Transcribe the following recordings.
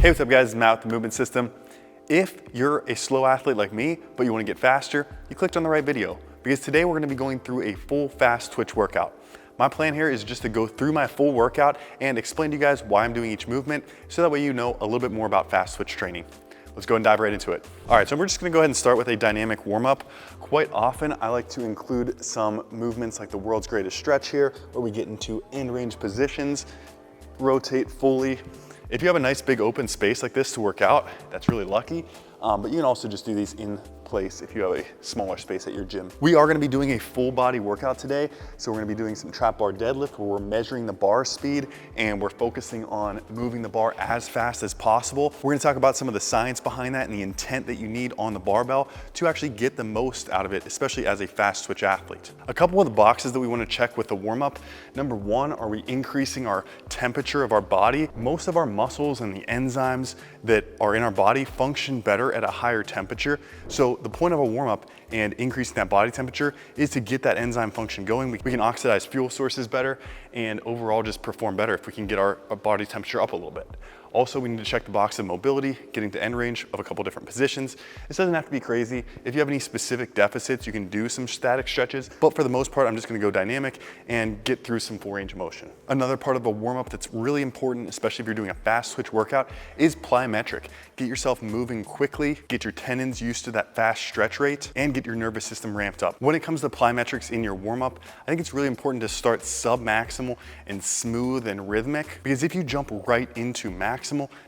Hey, what's up guys, it's Matt with the Movement System. If you're a slow athlete like me, but you wanna get faster, you clicked on the right video because today we're gonna be going through a full fast twitch workout. My plan here is just to go through my full workout and explain to you guys why I'm doing each movement so that way you know a little bit more about fast twitch training. Let's go and dive right into it. All right, so we're just gonna go ahead and start with a dynamic warm-up. Quite often, I like to include some movements like the world's greatest stretch here, where we get into end range positions, rotate fully. If you have a nice big open space like this to work out, that's really lucky. But you can also just do these in place if you have a smaller space at your gym. We are gonna be doing a full body workout today. So we're gonna be doing some trap bar deadlift where we're measuring the bar speed and we're focusing on moving the bar as fast as possible. We're gonna talk about some of the science behind that and the intent that you need on the barbell to actually get the most out of it, especially as a fast twitch athlete. A couple of the boxes that we wanna check with the warm up. Number one, are we increasing our temperature of our body? Most of our muscles and the enzymes that are in our body function better at a higher temperature. So the point of a warm up and increasing that body temperature is to get that enzyme function going. We can oxidize fuel sources better and overall just perform better if we can get our body temperature up a little bit. Also, we need to check the box of mobility, getting to end range of a couple different positions. This doesn't have to be crazy. If you have any specific deficits, you can do some static stretches, but for the most part, I'm just gonna go dynamic and get through some full range of motion. Another part of a warm-up that's really important, especially if you're doing a fast twitch workout, is plyometric. Get yourself moving quickly, get your tendons used to that fast stretch rate, and get your nervous system ramped up. When it comes to plyometrics in your warm-up, I think it's really important to start sub-maximal and smooth and rhythmic, because if you jump right into maximal,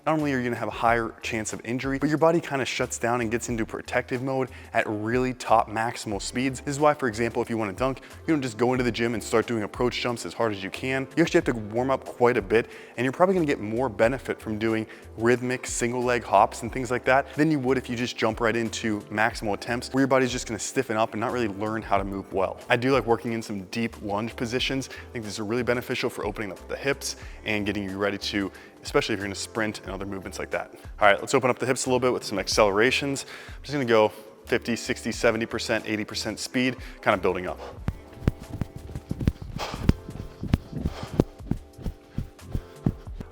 not only are you gonna have a higher chance of injury, but your body kind of shuts down and gets into protective mode at really top maximal speeds. This is why, for example, if you wanna dunk, you don't just go into the gym and start doing approach jumps as hard as you can. You actually have to warm up quite a bit, and you're probably gonna get more benefit from doing rhythmic single leg hops and things like that than you would if you just jump right into maximal attempts where your body's just gonna stiffen up and not really learn how to move well. I do like working in some deep lunge positions. I think this is really beneficial for opening up the hips and getting you ready to, especially if you're gonna sprint and other movements like that. All right, let's open up the hips a little bit with some accelerations. I'm just gonna go 50, 60, 70%, 80% speed, kind of building up.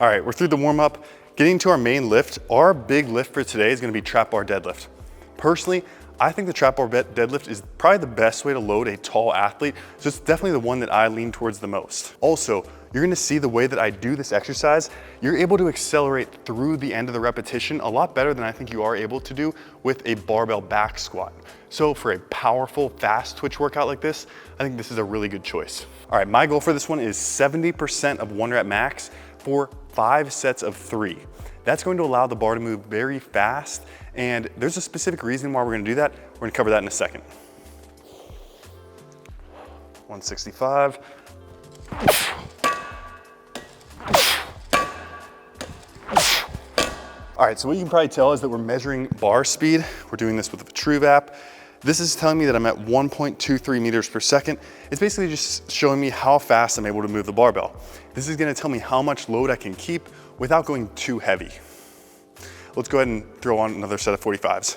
All right, we're through the warm up. Getting to our main lift, our big lift for today is gonna be trap bar deadlift. Personally, I think the trap bar deadlift is probably the best way to load a tall athlete, so it's definitely the one that I lean towards the most. Also, you're gonna see the way that I do this exercise, you're able to accelerate through the end of the repetition a lot better than I think you are able to do with a barbell back squat. So for a powerful, fast twitch workout like this, I think this is a really good choice. All right, my goal for this one is 70% of 1 rep max for 5 sets of 3. That's going to allow the bar to move very fast, and there's a specific reason why we're gonna do that. We're gonna cover that in a second. 165. All right, so what you can probably tell is that we're measuring bar speed. We're doing this with the Truve app. This is telling me that I'm at 1.23 meters per second. It's basically just showing me how fast I'm able to move the barbell. This is gonna tell me how much load I can keep without going too heavy. Let's go ahead and throw on another set of 45s.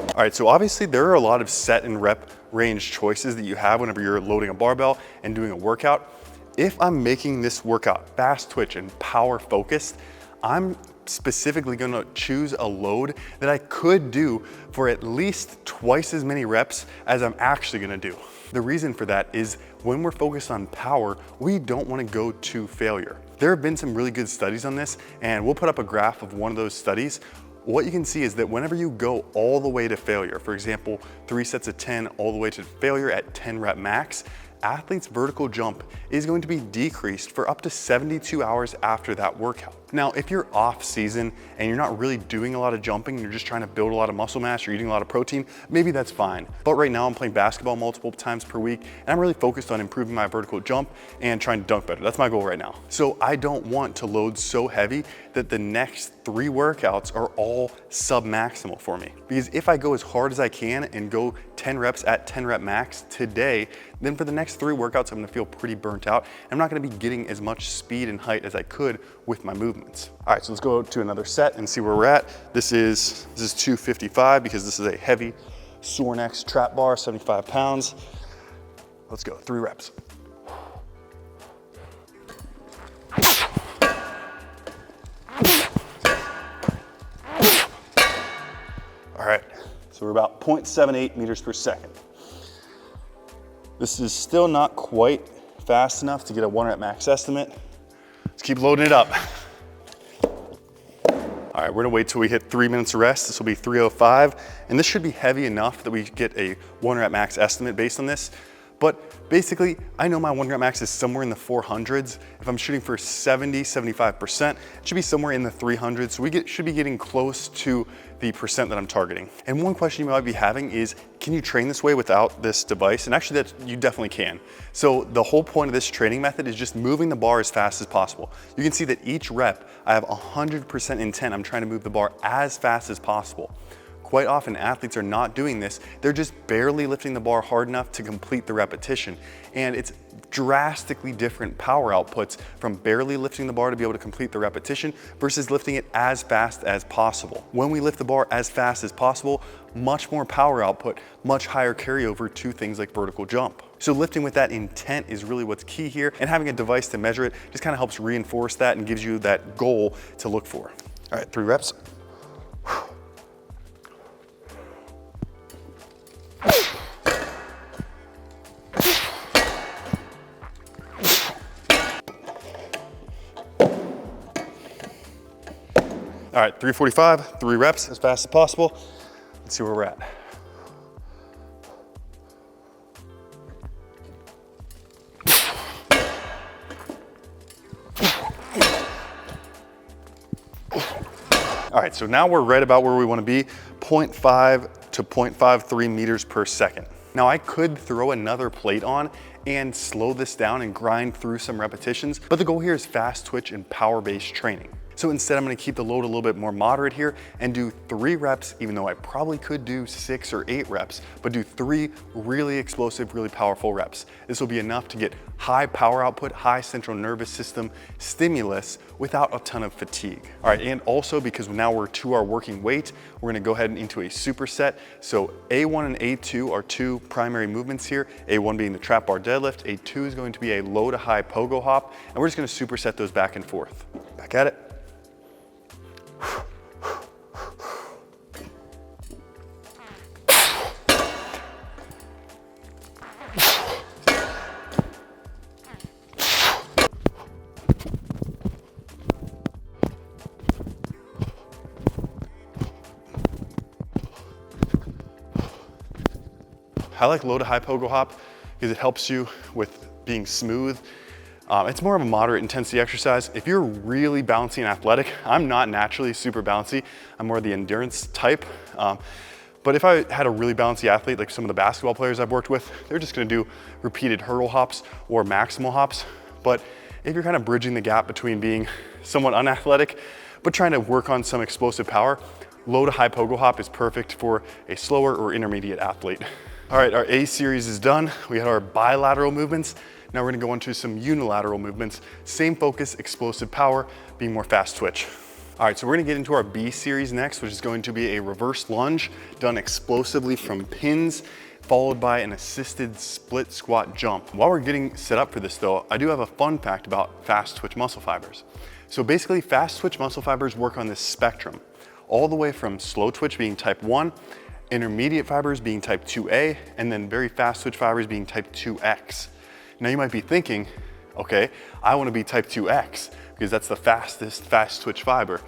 All right, so obviously there are a lot of set and rep range choices that you have whenever you're loading a barbell and doing a workout. If I'm making this workout fast twitch and power focused, I'm specifically gonna choose a load that I could do for at least twice as many reps as I'm actually gonna do. The reason for that is when we're focused on power, we don't wanna go to failure. There have been some really good studies on this, and we'll put up a graph of one of those studies. What you can see is that whenever you go all the way to failure, for example, 3 sets of 10 all the way to failure at 10 rep max, athlete's vertical jump is going to be decreased for up to 72 hours after that workout. Now, if you're off season and you're not really doing a lot of jumping, you're just trying to build a lot of muscle mass, you're eating a lot of protein, maybe that's fine. But right now I'm playing basketball multiple times per week and I'm really focused on improving my vertical jump and trying to dunk better. That's my goal right now. So I don't want to load so heavy that the next 3 workouts are all sub-maximal for me. Because if I go as hard as I can and go 10 reps at 10 rep max today, then for the next 3 workouts, I'm gonna feel pretty burnt out. I'm not gonna be getting as much speed and height as I could with my movements. All right, so let's go to another set and see where we're at. This is 255 because this is a heavy Sornex trap bar, 75 pounds. Let's go, 3 reps. So we're about 0.78 meters per second. This is still not quite fast enough to get a 1 rep max estimate. Let's keep loading it up. All right, we're gonna wait till we hit 3 minutes of rest. This will be 3:05, and this should be heavy enough that we get a 1 rep max estimate based on this. But basically, I know my 1 rep max is somewhere in the 400s. If I'm shooting for 70, 75%, it should be somewhere in the 300s. So we should be getting close to the percent that I'm targeting. And one question you might be having is, can you train this way without this device? And actually you definitely can. So the whole point of this training method is just moving the bar as fast as possible. You can see that each rep, I have 100% intent. I'm trying to move the bar as fast as possible. Quite often athletes are not doing this. They're just barely lifting the bar hard enough to complete the repetition. And it's drastically different power outputs from barely lifting the bar to be able to complete the repetition versus lifting it as fast as possible. When we lift the bar as fast as possible, much more power output, much higher carryover to things like vertical jump. So lifting with that intent is really what's key here, and having a device to measure it just kind of helps reinforce that and gives you that goal to look for. All right, 3 reps. All right, 3:45, 3 reps as fast as possible. Let's see where we're at. All right, so now we're right about where we want to be, 0.5 to 0.53 meters per second. Now I could throw another plate on and slow this down and grind through some repetitions, but the goal here is fast twitch and power-based training. So instead, I'm gonna keep the load a little bit more moderate here and do 3 reps, even though I probably could do 6 or 8 reps, but do 3 really explosive, really powerful reps. This will be enough to get high power output, high central nervous system stimulus without a ton of fatigue. All right, and also because now we're to our working weight, we're gonna go ahead and into a superset. So A1 and A2 are 2 primary movements here. A1 being the trap bar deadlift, A2 is going to be a low to high pogo hop, and we're just gonna superset those back and forth. Back at it. I like low to high pogo hop because it helps you with being smooth. It's more of a moderate intensity exercise. If you're really bouncy and athletic, I'm not naturally super bouncy. I'm more the endurance type. But if I had a really bouncy athlete, like some of the basketball players I've worked with, they're just gonna do repeated hurdle hops or maximal hops. But if you're kind of bridging the gap between being somewhat unathletic, but trying to work on some explosive power, low to high pogo hop is perfect for a slower or intermediate athlete. All right, our A series is done. We had our bilateral movements. Now we're gonna go into some unilateral movements. Same focus, explosive power, being more fast twitch. All right, so we're gonna get into our B series next, which is going to be a reverse lunge done explosively from pins, followed by an assisted split squat jump. While we're getting set up for this though, I do have a fun fact about fast twitch muscle fibers. So basically fast twitch muscle fibers work on this spectrum, all the way from slow twitch being type 1, intermediate fibers being type 2A, and then very fast twitch fibers being type 2X. Now you might be thinking, okay, I wanna be type 2X because that's the fastest fast twitch fiber.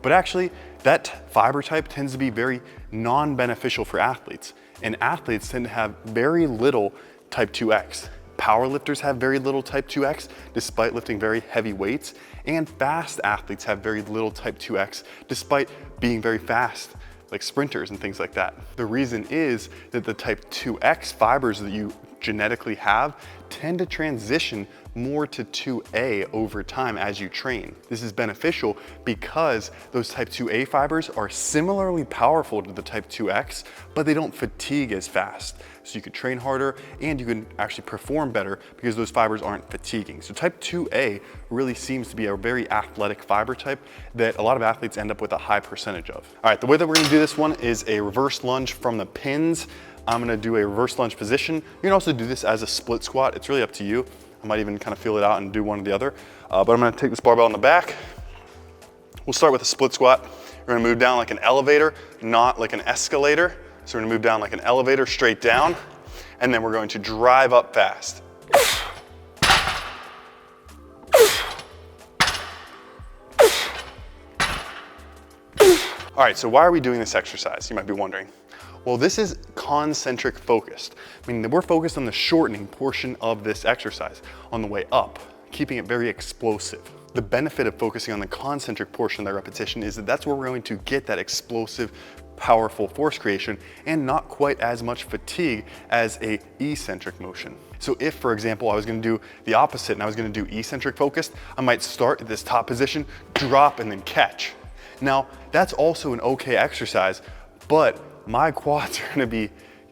But actually, that fiber type tends to be very non-beneficial for athletes. And athletes tend to have very little type 2X. Powerlifters have very little type 2X despite lifting very heavy weights. And fast athletes have very little type 2X despite being very fast, like sprinters and things like that. The reason is that the type 2X fibers that you genetically have tend to transition more to 2A over time as you train. This is beneficial because those type 2A fibers are similarly powerful to the type 2X, but they don't fatigue as fast. So you could train harder and you can actually perform better because those fibers aren't fatiguing. So type 2A really seems to be a very athletic fiber type that a lot of athletes end up with a high percentage of. All right, the way that we're gonna do this one is a reverse lunge from the pins. I'm gonna do a reverse lunge position. You can also do this as a split squat. It's really up to you. I might even kind of feel it out and do one or the other. But I'm gonna take this barbell in the back. We'll start with a split squat. We're gonna move down like an elevator, not like an escalator. So we're gonna move down like an elevator straight down, and then we're going to drive up fast. All right, so why are we doing this exercise? You might be wondering. Well, this is concentric focused, meaning that we're focused on the shortening portion of this exercise on the way up, keeping it very explosive. The benefit of focusing on the concentric portion of the repetition is that that's where we're going to get that explosive, powerful force creation and not quite as much fatigue as a eccentric motion. So if, for example, I was gonna do the opposite and I was gonna do eccentric focused, I might start at this top position, drop, and then catch. Now, that's also an okay exercise, but my quads are gonna be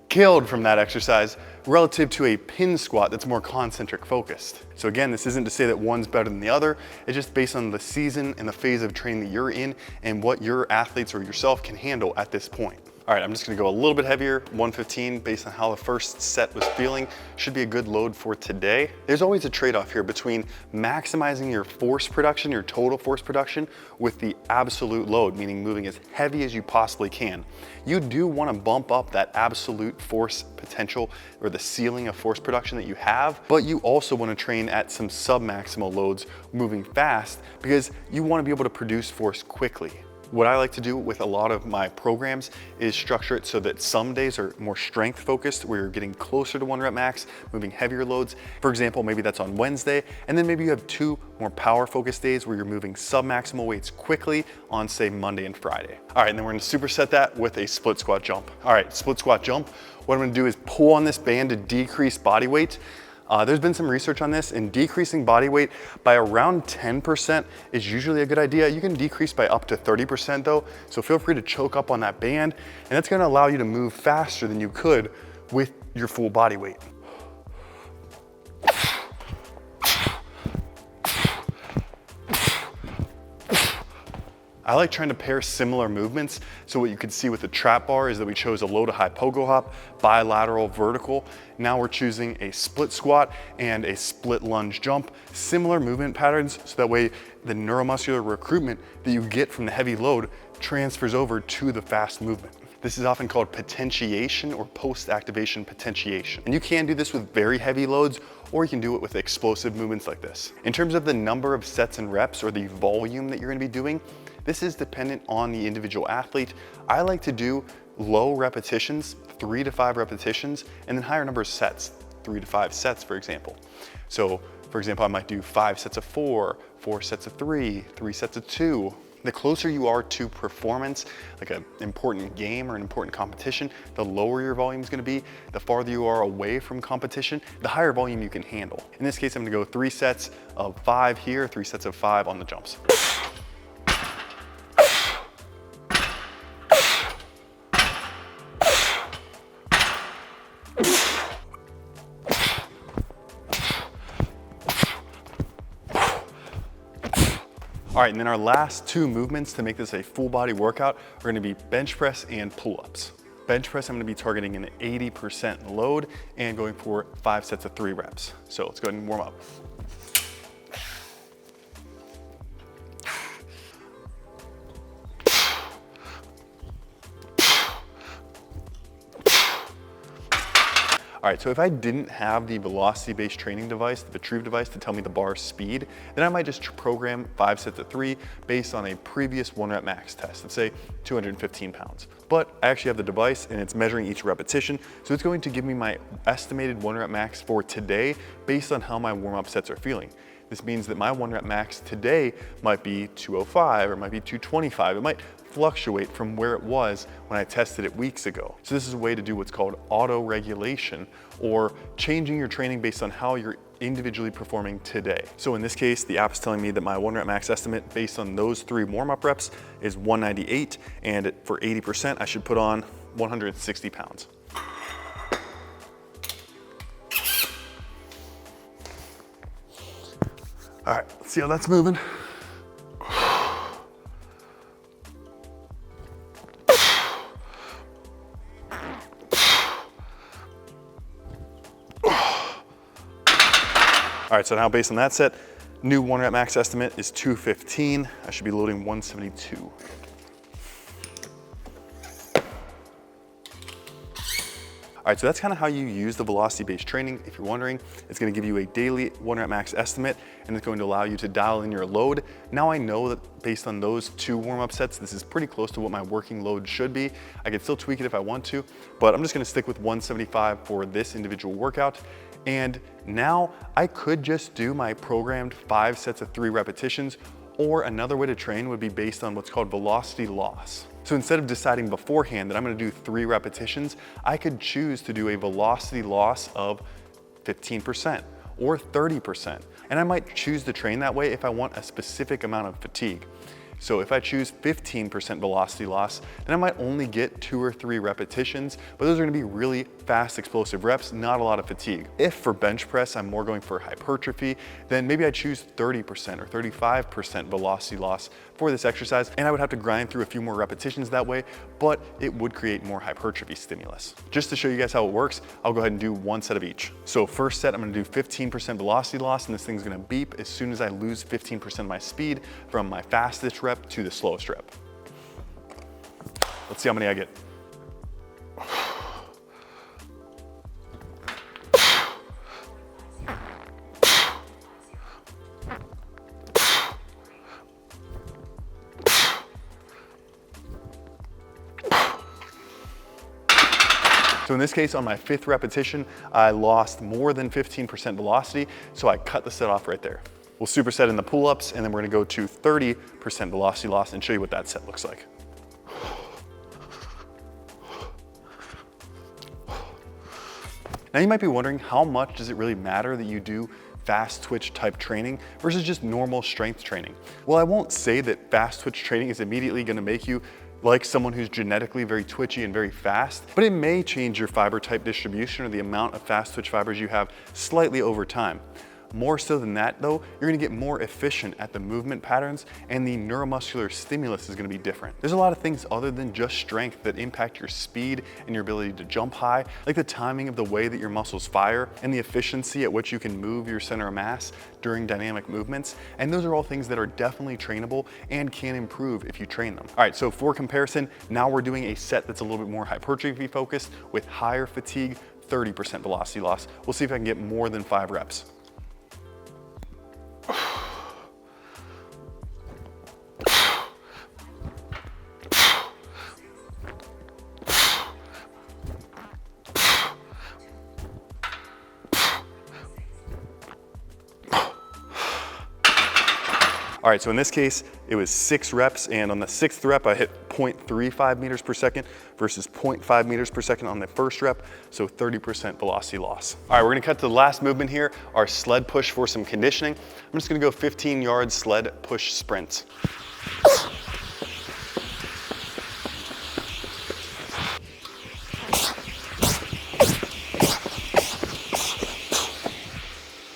killed from that exercise relative to a pin squat that's more concentric focused. So again, this isn't to say that one's better than the other. It's just based on the season and the phase of training that you're in and what your athletes or yourself can handle at this point. All right, I'm just gonna go a little bit heavier, 115, based on how the first set was feeling. Should be a good load for today. There's always a trade-off here between maximizing your force production, your total force production, with the absolute load, meaning moving as heavy as you possibly can. You do wanna bump up that absolute force potential or the ceiling of force production that you have, but you also wanna train at some sub-maximal loads moving fast because you wanna be able to produce force quickly. What I like to do with a lot of my programs is structure it so that some days are more strength focused, where you're getting closer to 1 rep max, moving heavier loads. For example, maybe that's on Wednesday, and then maybe you have 2 more power focused days where you're moving sub-maximal weights quickly on, say, Monday and Friday. All right, and then we're gonna superset that with a split squat jump. All right, split squat jump. What I'm gonna do is pull on this band to decrease body weight. There's been some research on this, and decreasing body weight by around 10% is usually a good idea. You can decrease by up to 30% though, so feel free to choke up on that band, and that's gonna allow you to move faster than you could with your full body weight. I like trying to pair similar movements. So what you can see with the trap bar is that we chose a low to high pogo hop, bilateral vertical. Now we're choosing a split squat and a split lunge jump. Similar movement patterns, so that way the neuromuscular recruitment that you get from the heavy load transfers over to the fast movement. This is often called potentiation or post-activation potentiation. And you can do this with very heavy loads, or you can do it with explosive movements like this. In terms of the number of sets and reps or the volume that you're gonna be doing, this is dependent on the individual athlete. I like to do low repetitions, 3 to 5 repetitions, and then higher number of sets, 3 to 5 sets, for example. So, for example, I might do 5 sets of 4, 4 sets of 3, 3 sets of 2. The closer you are to performance, like an important game or an important competition, the lower your volume is gonna be. The farther you are away from competition, the higher volume you can handle. In this case, I'm gonna go 3 sets of 5 here, 3 sets of 5 on the jumps. All right, and then our last 2 movements to make this a full body workout are gonna be bench press and pull-ups. Bench press, I'm gonna be targeting an 80% load and going for 5 sets of 3 reps. So let's go ahead and warm up. All right, so if I didn't have the velocity-based training device, the Retrieve device, to tell me the bar speed, then I might just program 5 sets of 3 based on a previous 1 rep max test, let's say 215 pounds. But I actually have the device and it's measuring each repetition, so it's going to give me my estimated 1 rep max for today based on how my warm-up sets are feeling. This means that my 1 rep max today might be 205 or might be 225. It might fluctuate from where it was when I tested it weeks ago. So this is a way to do what's called auto-regulation, or changing your training based on how you're individually performing today. So in this case, the app's telling me that my 1 rep max estimate based on those 3 warm-up reps is 198, and for 80%, I should put on 160 pounds. All right, let's see how that's moving. All right, so now based on that set, new 1 rep max estimate is 215. I should be loading 172. All right, so that's kind of how you use the velocity-based training. If you're wondering, it's gonna give you a daily 1 rep max estimate, and it's going to allow you to dial in your load. Now I know that based on those 2 warm-up sets, this is pretty close to what my working load should be. I can still tweak it if I want to, but I'm just gonna stick with 175 for this individual workout. And now I could just do my programmed 5 sets of 3 repetitions, or another way to train would be based on what's called velocity loss. So instead of deciding beforehand that I'm gonna do 3 repetitions, I could choose to do a velocity loss of 15% or 30%. And I might choose to train that way if I want a specific amount of fatigue. So if I choose 15% velocity loss, then I might only get 2 or 3 repetitions, but those are gonna be really fast, explosive reps, not a lot of fatigue. If for bench press, I'm more going for hypertrophy, then maybe I choose 30% or 35% velocity loss for this exercise, and I would have to grind through a few more repetitions that way, but it would create more hypertrophy stimulus. Just to show you guys how it works, I'll go ahead and do 1 set of each. So first set, I'm gonna do 15% velocity loss, and this thing's gonna beep as soon as I lose 15% of my speed from my fastest rep to the slowest rep. Let's see how many I get. So in this case, on my 5th repetition, I lost more than 15% velocity, so I cut the set off right there. We'll superset in the pull-ups, and then we're gonna go to 30% velocity loss and show you what that set looks like. Now you might be wondering, how much does it really matter that you do fast twitch type training versus just normal strength training? Well, I won't say that fast twitch training is immediately gonna make you like someone who's genetically very twitchy and very fast, but it may change your fiber type distribution or the amount of fast twitch fibers you have slightly over time. More so than that though, you're gonna get more efficient at the movement patterns, and the neuromuscular stimulus is gonna be different. There's a lot of things other than just strength that impact your speed and your ability to jump high, like the timing of the way that your muscles fire and the efficiency at which you can move your center of mass during dynamic movements. And those are all things that are definitely trainable and can improve if you train them. All right, so for comparison, now we're doing a set that's a little bit more hypertrophy focused with higher fatigue, 30% velocity loss. We'll see if I can get more than 5 reps. All right, so in this case, it was 6 reps, and on the 6th rep, I hit 0.35 meters per second versus 0.5 meters per second on the first rep, so 30% velocity loss. All right, we're gonna cut to the last movement here, our sled push for some conditioning. I'm just gonna go 15-yard sled push sprint.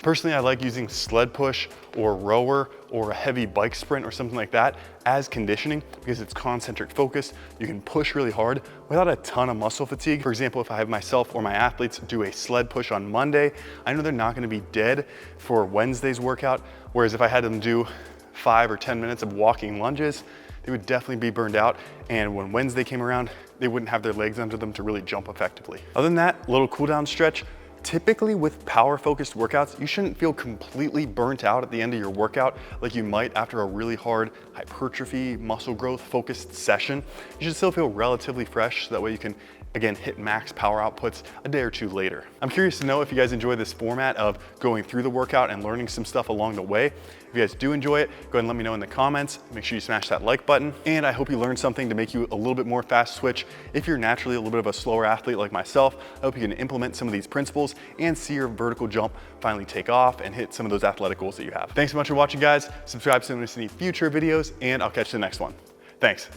Personally, I like using sled push or rower or a heavy bike sprint or something like that as conditioning because it's concentric focused. You can push really hard without a ton of muscle fatigue. For example, if I have myself or my athletes do a sled push on Monday, I know they're not gonna be dead for Wednesday's workout. Whereas if I had them do 5 or 10 minutes of walking lunges, they would definitely be burned out. And when Wednesday came around, they wouldn't have their legs under them to really jump effectively. Other than that, little cool down stretch. Typically with power focused workouts, you shouldn't feel completely burnt out at the end of your workout like you might after a really hard hypertrophy, muscle growth focused session. You should still feel relatively fresh, so that way you can, again, hit max power outputs a day or 2 later. I'm curious to know if you guys enjoy this format of going through the workout and learning some stuff along the way. If you guys do enjoy it, go ahead and let me know in the comments. Make sure you smash that like button. And I hope you learned something to make you a little bit more fast twitch. If you're naturally a little bit of a slower athlete like myself, I hope you can implement some of these principles and see your vertical jump finally take off and hit some of those athletic goals that you have. Thanks so much for watching, guys. Subscribe so you don't miss any future videos, and I'll catch you in the next one. Thanks.